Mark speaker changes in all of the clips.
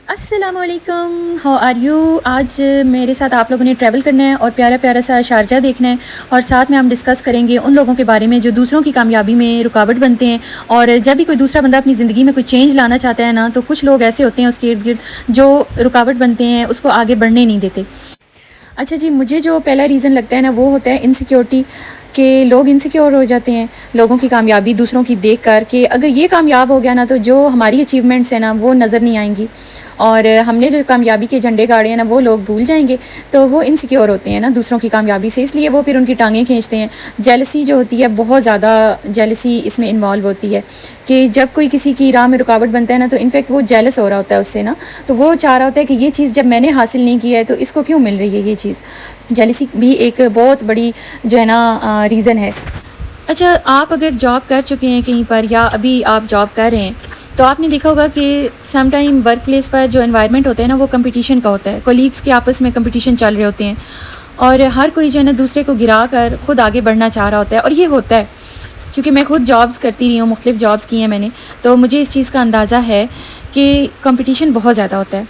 Speaker 1: السلام علیکم، how are you? آج میرے ساتھ آپ لوگوں نے ٹریول کرنا ہے اور پیارا پیارا سا شارجہ دیکھنا ہے، اور ساتھ میں ہم ڈسکس کریں گے ان لوگوں کے بارے میں جو دوسروں کی کامیابی میں رکاوٹ بنتے ہیں۔ اور جب بھی کوئی دوسرا بندہ اپنی زندگی میں کوئی چینج لانا چاہتا ہے نا، تو کچھ لوگ ایسے ہوتے ہیں اس کے ارد گرد جو رکاوٹ بنتے ہیں، اس کو آگے بڑھنے نہیں دیتے۔ اچھا جی، مجھے جو پہلا ریزن لگتا ہے نا، وہ ہوتا ہے انسیکیورٹی، کہ لوگ انسیکیور ہو جاتے ہیں لوگوں کی کامیابی دوسروں کی دیکھ کر، کہ اگر یہ کامیاب ہو گیا نا تو جو ہماری اچیومنٹس ہیں نا وہ نظر نہیں آئیں گی، اور ہم نے جو کامیابی کے جھنڈے گاڑے ہیں نا وہ لوگ بھول جائیں گے، تو وہ انسیکیور ہوتے ہیں نا دوسروں کی کامیابی سے، اس لیے وہ پھر ان کی ٹانگیں کھینچتے ہیں۔ جیلسی جو ہوتی ہے، بہت زیادہ جیلسی اس میں انوالو ہوتی ہے، کہ جب کوئی کسی کی راہ میں رکاوٹ بنتا ہے نا، تو انفیکٹ وہ جیلس ہو رہا ہوتا ہے اس سے نا، تو وہ چاہ رہا ہوتا ہے کہ یہ چیز جب میں نے حاصل نہیں کی ہے تو اس کو کیوں مل رہی ہے یہ چیز۔ جیلسی بھی ایک بہت بڑی جو ہے نا ریزن ہے۔ اچھا، آپ اگر جاب کر چکے ہیں کہیں پر، یا ابھی آپ جاب کر رہے ہیں، تو آپ نے دیکھا ہوگا کہ سم ٹائم ورک پلیس پر جو انوائرمنٹ ہوتا ہے نا وہ کمپٹیشن کا ہوتا ہے، کولیگس کے آپس میں کمپٹیشن چل رہے ہوتے ہیں، اور ہر کوئی جو ہے نا دوسرے کو گرا کر خود آگے بڑھنا چاہ رہا ہوتا ہے، اور یہ ہوتا ہے کیونکہ میں خود جابس کرتی رہی ہوں، مختلف جابس کی ہیں میں نے، تو مجھے اس چیز کا اندازہ ہے کہ کمپٹیشن بہت زیادہ ہوتا ہے۔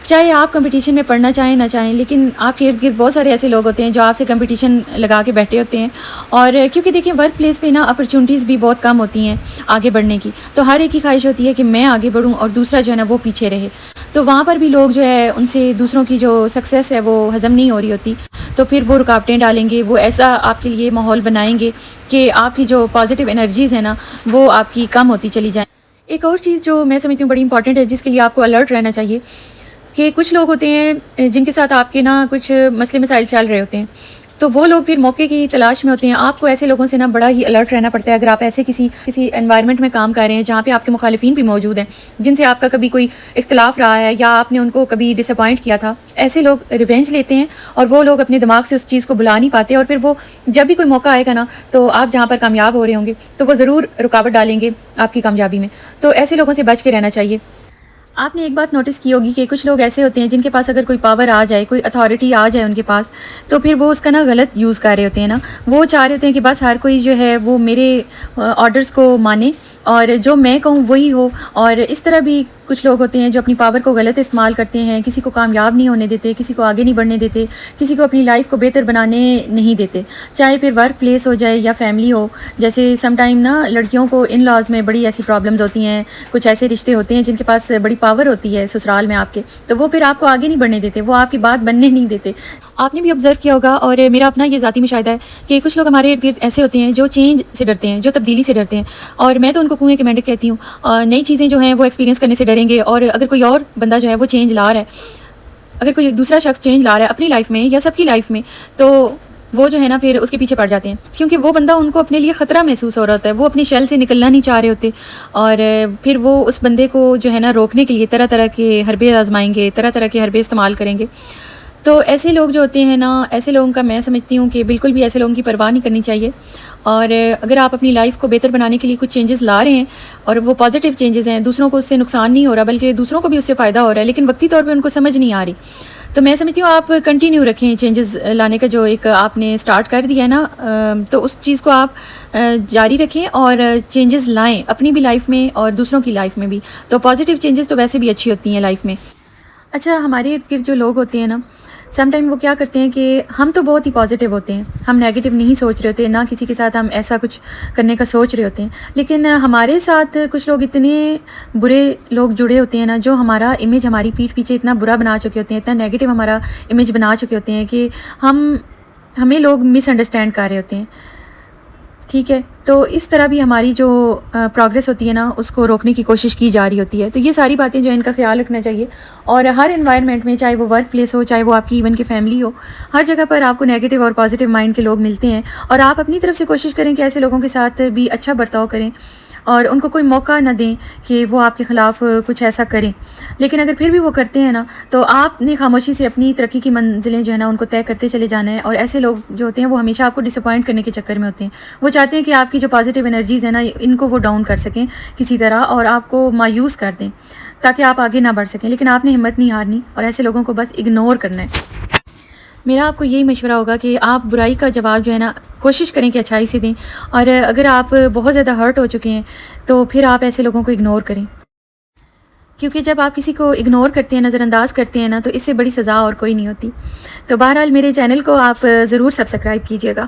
Speaker 1: چاہے آپ کمپٹیشن میں پڑھنا چاہیں نہ چاہیں، لیکن آپ کے ارد گرد بہت سارے ایسے لوگ ہوتے ہیں جو آپ سے کمپٹیشن لگا کے بیٹھے ہوتے ہیں، اور کیونکہ دیکھیں ورک پلیس پہ نا اپرچونیٹیز بھی بہت کم ہوتی ہیں آگے بڑھنے کی، تو ہر ایک کی خواہش ہوتی ہے کہ میں آگے بڑھوں اور دوسرا جو ہے نا وہ پیچھے رہے، تو وہاں پر بھی لوگ جو ہے ان سے دوسروں کی جو سکسیس ہے وہ ہضم نہیں ہو رہی ہوتی، تو پھر وہ رکاوٹیں ڈالیں گے، وہ ایسا آپ کے لیے ماحول بنائیں گے کہ آپ کی جو پازیٹیو انرجیز ہیں نا وہ آپ کی کم ہوتی چلی جائیں۔ ایک اور چیز جو میں سمجھتی ہوں بڑی امپورٹنٹ ہے، جس کے لیے آپ کو الرٹ رہنا چاہیے، کہ کچھ لوگ ہوتے ہیں جن کے ساتھ آپ کے نا کچھ مسئلے مسائل چل رہے ہوتے ہیں، تو وہ لوگ پھر موقع کی تلاش میں ہوتے ہیں۔ آپ کو ایسے لوگوں سے نا بڑا ہی الرٹ رہنا پڑتا ہے، اگر آپ ایسے کسی انوائرمنٹ میں کام کر رہے ہیں جہاں پہ آپ کے مخالفین بھی موجود ہیں، جن سے آپ کا کبھی کوئی اختلاف رہا ہے یا آپ نے ان کو کبھی ڈس اپوائنٹ کیا تھا، ایسے لوگ ریونج لیتے ہیں، اور وہ لوگ اپنے دماغ سے اس چیز کو بلا نہیں پاتے، اور پھر وہ جب بھی کوئی موقع آئے گا نا، تو آپ جہاں پر کامیاب ہو رہے ہوں گے تو وہ ضرور رکاوٹ ڈالیں گے آپ کی کامیابی میں، تو ایسے لوگوں سے بچ کے رہنا چاہیے۔ آپ نے ایک بات نوٹس کی ہوگی کہ کچھ لوگ ایسے ہوتے ہیں جن کے پاس اگر کوئی پاور آ جائے، کوئی اتھارٹی آ جائے ان کے پاس، تو پھر وہ اس کا نا غلط یوز کر رہے ہوتے ہیں نا، وہ چاہ رہے ہوتے ہیں کہ بس ہر کوئی جو ہے وہ میرے آرڈرز کو مانے، اور جو میں کہوں وہی ہو، اور اس طرح بھی کچھ لوگ ہوتے ہیں جو اپنی پاور کو غلط استعمال کرتے ہیں، کسی کو کامیاب نہیں ہونے دیتے، کسی کو آگے نہیں بڑھنے دیتے، کسی کو اپنی لائف کو بہتر بنانے نہیں دیتے، چاہے پھر ورک پلیس ہو جائے یا فیملی ہو۔ جیسے سم ٹائم نا لڑکیوں کو ان لاز میں بڑی ایسی پرابلمز ہوتی ہیں، کچھ ایسے رشتے ہوتے ہیں جن کے پاس بڑی پاور ہوتی ہے سسرال میں آپ کے، تو وہ پھر آپ کو آگے نہیں بڑھنے دیتے، وہ آپ کی بات بننے نہیں دیتے۔ آپ نے بھی آبزرو کیا ہوگا، اور میرا اپنا یہ ذاتی مشاہدہ ہے کہ کچھ لوگ ہمارے ارد گرد ایسے ہوتے ہیں جو چینج سے ڈرتے ہیں، جو تبدیلی سے ڈرتے ہیں، اور میں تو ان کو کنویں کے مینڈک کہتی ہوں۔ نئی چیزیں جو ہیں وہ ایکسپیرینس کرنے سے ڈریں گے، اور اگر کوئی اور بندہ جو ہے وہ چینج لا رہا ہے، اگر کوئی دوسرا شخص چینج لا رہا ہے اپنی لائف میں یا سب کی لائف میں، تو وہ جو ہے نا پھر اس کے پیچھے پڑ جاتے ہیں، کیونکہ وہ بندہ ان کو اپنے لیے خطرہ محسوس ہو رہا ہوتا ہے، وہ اپنی شیل سے نکلنا نہیں چاہ رہے ہوتے، اور پھر وہ اس بندے کو جو ہے نا روکنے کے لیے طرح طرح کے حربے آزمائیں گے، طرح طرح کے حربے استعمال کریں گے۔ تو ایسے لوگ جو ہوتے ہیں نا، ایسے لوگوں کا میں سمجھتی ہوں کہ بالکل بھی ایسے لوگوں کی پرواہ نہیں کرنی چاہیے، اور اگر آپ اپنی لائف کو بہتر بنانے کے لیے کچھ چینجز لا رہے ہیں، اور وہ پازیٹیو چینجز ہیں، دوسروں کو اس سے نقصان نہیں ہو رہا بلکہ دوسروں کو بھی اس سے فائدہ ہو رہا ہے، لیکن وقتی طور پہ ان کو سمجھ نہیں آ رہی، تو میں سمجھتی ہوں آپ کنٹینیو رکھیں چینجز لانے کا جو ایک آپ نے سٹارٹ کر دیا ہے نا، تو اس چیز کو آپ جاری رکھیں اور چینجز لائیں اپنی بھی لائف میں اور دوسروں کی لائف میں بھی، تو پازیٹیو چینجز تو ویسے بھی اچھی ہوتی ہیں لائف میں۔ اچھا، ہمارے ارد گرد جو لوگ ہوتے ہیں نا، سم ٹائم وہ کیا کرتے ہیں کہ ہم تو بہت ہی پازیٹیو ہوتے ہیں، ہم نیگیٹو نہیں سوچ رہے ہوتے، نہ کسی کے ساتھ ہم ایسا کچھ کرنے کا سوچ رہے ہوتے ہیں، لیکن ہمارے ساتھ کچھ لوگ اتنے برے لوگ جڑے ہوتے ہیں نا، جو ہمارا امیج ہماری پیٹھ پیچھے اتنا برا بنا چکے ہوتے ہیں، اتنا نیگیٹو ہمارا امیج بنا چکے ہوتے ہیں کہ ہمیں لوگ مس انڈرسٹینڈ کر رہے ہوتے ہیں، ٹھیک ہے؟ تو اس طرح بھی ہماری جو پروگریس ہوتی ہے نا اس کو روکنے کی کوشش کی جا رہی ہوتی ہے، تو یہ ساری باتیں جو ان کا خیال رکھنا چاہیے، اور ہر انوائرمنٹ میں، چاہے وہ ورک پلیس ہو، چاہے وہ آپ کی ایون کی فیملی ہو، ہر جگہ پر آپ کو نیگیٹو اور پازیٹیو مائنڈ کے لوگ ملتے ہیں، اور آپ اپنی طرف سے کوشش کریں کہ ایسے لوگوں کے ساتھ بھی اچھا برتاؤ کریں، اور ان کو کوئی موقع نہ دیں کہ وہ آپ کے خلاف کچھ ایسا کریں، لیکن اگر پھر بھی وہ کرتے ہیں نا، تو آپ نے خاموشی سے اپنی ترقی کی منزلیں جو ہے نا ان کو طے کرتے چلے جانا ہے، اور ایسے لوگ جو ہوتے ہیں وہ ہمیشہ آپ کو ڈس اپوائنٹ کرنے کے چکر میں ہوتے ہیں، وہ چاہتے ہیں کہ آپ کی جو پازیٹیو انرجیز ہیں نا ان کو وہ ڈاؤن کر سکیں کسی طرح، اور آپ کو مایوس کر دیں تاکہ آپ آگے نہ بڑھ سکیں، لیکن آپ نے ہمت نہیں ہارنی اور ایسے لوگوں کو بس اگنور کرنا ہے۔ میرا آپ کو یہی مشورہ ہوگا کہ آپ برائی کا جواب جو ہے نا کوشش کریں کہ اچھائی سے دیں، اور اگر آپ بہت زیادہ ہرٹ ہو چکے ہیں تو پھر آپ ایسے لوگوں کو اگنور کریں۔ کیونکہ جب آپ کسی کو اگنور کرتے ہیں، نظر انداز کرتے ہیں نا، تو اس سے بڑی سزا اور کوئی نہیں ہوتی۔ تو بہرحال میرے چینل کو آپ ضرور سبسکرائب کیجیے گا۔